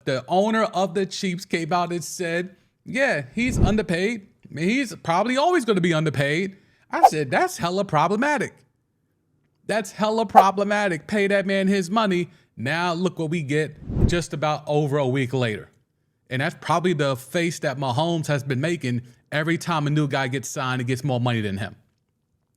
the owner of the Chiefs came out and said, yeah, he's underpaid. I mean, he's probably always going to be underpaid. I said, that's hella problematic. That's hella problematic. Pay that man his money. Now look what we get just about over a week later. And that's probably the face that Mahomes has been making every time a new guy gets signed and gets more money than him.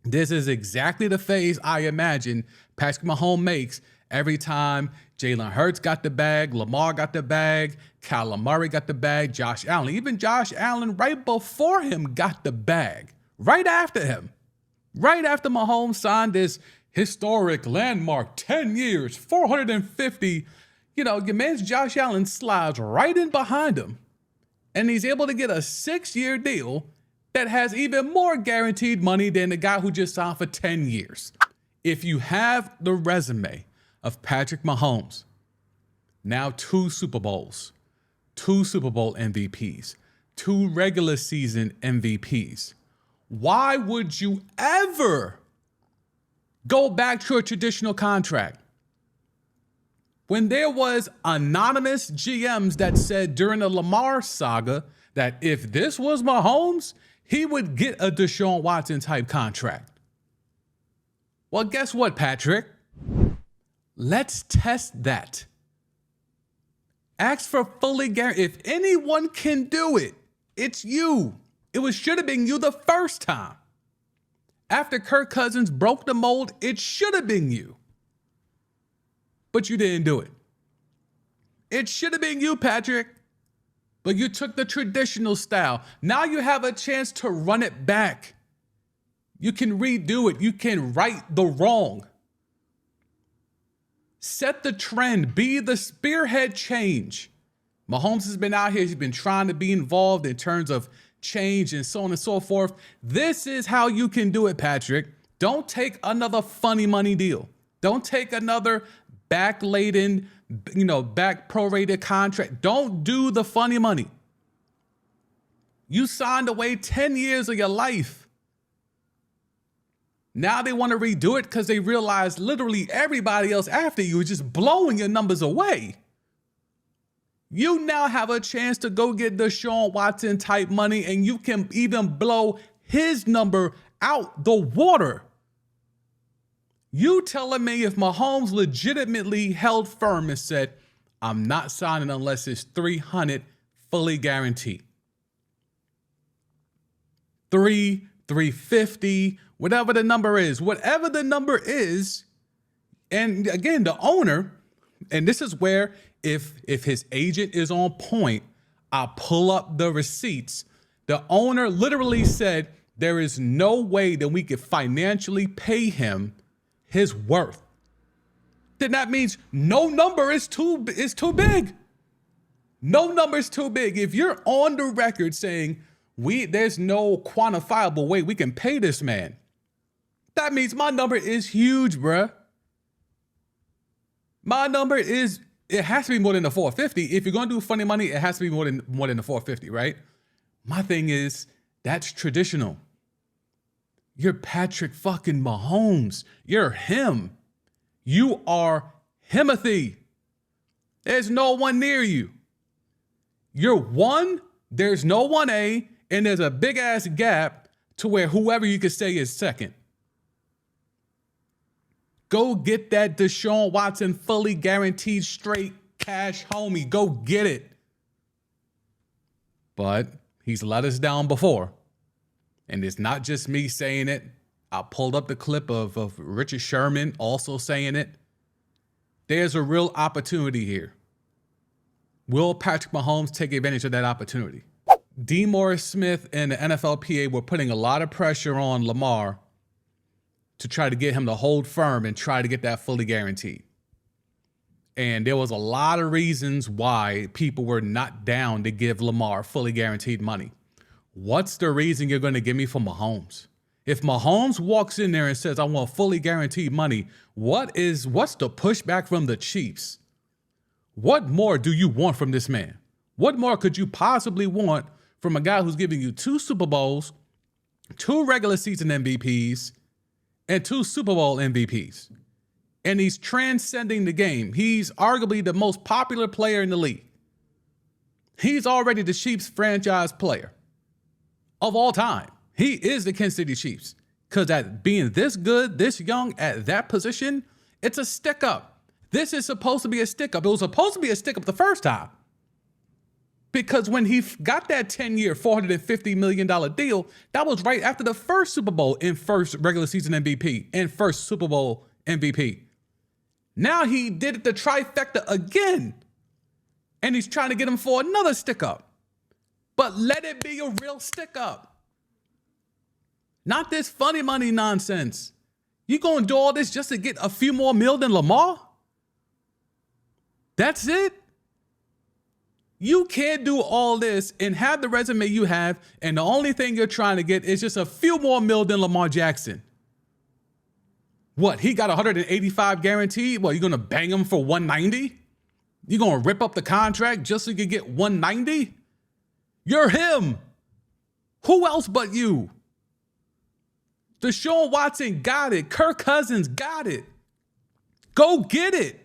This is exactly the face I imagine Patrick Mahomes makes every time Jalen Hurts got the bag, Lamar got the bag, Kyler Murray got the bag, Josh Allen. Even Josh Allen right before him got the bag. Right after him. Right after Mahomes signed this historic landmark 10 years, 450. Your man's Josh Allen slides right in behind him. And he's able to get a 6-year deal that has even more guaranteed money than the guy who just signed for 10 years. If you have the resume of Patrick Mahomes, now 2 Super Bowls, 2 Super Bowl MVPs, 2 regular season MVPs, why would you ever go back to a traditional contract? When there was anonymous GMs that said during the Lamar saga that if this was Mahomes, he would get a Deshaun Watson type contract. Well, guess what, Patrick? Let's test that. Ask for fully guaranteed. If anyone can do it, it's you. Should have been you the first time. After Kirk Cousins broke the mold, it should have been you. But you didn't do it. It should have been you, Patrick. But you took the traditional style. Now you have a chance to run it back. You can redo it. You can right the wrong. Set the trend. Be the spearhead change. Mahomes has been out here. He's been trying to be involved in terms of change and so on and so forth. This is how you can do it, Patrick. Don't take another funny money deal. Don't take another back-laden, back prorated contract. Don't do the funny money. You signed away 10 years of your life. Now they want to redo it because they realize literally everybody else after you is just blowing your numbers away. You now have a chance to go get Deshaun Watson type money, and you can even blow his number out the water. You telling me if Mahomes legitimately held firm and said, I'm not signing unless it's 300 fully guaranteed. 350, whatever the number is, and again, the owner, and this is where if his agent is on point, I'll pull up the receipts. The owner literally said there is no way that we could financially pay him his worth. Then that means no number is too big. No number is too big. If you're on the record saying there's no quantifiable way we can pay this man, that means my number is huge, bruh. My number it has to be more than the 450. If you're going to do funny money, it has to be more than the 450, right? My thing is, that's traditional. You're Patrick fucking Mahomes. You're him. You are Himothy. There's no one near you. You're 1, there's no 1A, and there's a big ass gap to where whoever you could say is second. Go get that Deshaun Watson fully guaranteed straight cash, homie. Go get it. But he's let us down before. And it's not just me saying it. I pulled up the clip of Richard Sherman also saying it. There's a real opportunity here. Will Patrick Mahomes take advantage of that opportunity? D. Morris Smith and the NFLPA were putting a lot of pressure on Lamar to try to get him to hold firm and try to get that fully guaranteed. And there was a lot of reasons why people were not down to give Lamar fully guaranteed money. What's the reason you're going to give me for Mahomes? If Mahomes walks in there and says, I want fully guaranteed money, what's the pushback from the Chiefs? What more do you want from this man? What more could you possibly want from a guy who's giving you 2 Super Bowls, 2 regular season MVPs, and 2 Super Bowl MVPs? And he's transcending the game. He's arguably the most popular player in the league. He's already the Chiefs franchise player of all time. He is the Kansas City Chiefs. Because at being this good, this young, at that position, it's a stick up. This is supposed to be a stick up. It was supposed to be a stick up the first time. Because when he got that 10-year, $450 million deal, that was right after the first Super Bowl and first regular season MVP and first Super Bowl MVP. Now he did it the trifecta again. And he's trying to get him for another stick up. But let it be a real stick up. Not this funny money nonsense. You gonna do all this just to get a few more mil than Lamar? That's it? You can't do all this and have the resume you have, and the only thing you're trying to get is just a few more mil than Lamar Jackson. What, he got 185 guaranteed? Well, you're going to bang him for 190? You're going to rip up the contract just so you can get 190? You're him. Who else but you? Deshaun Watson got it. Kirk Cousins got it. Go get it.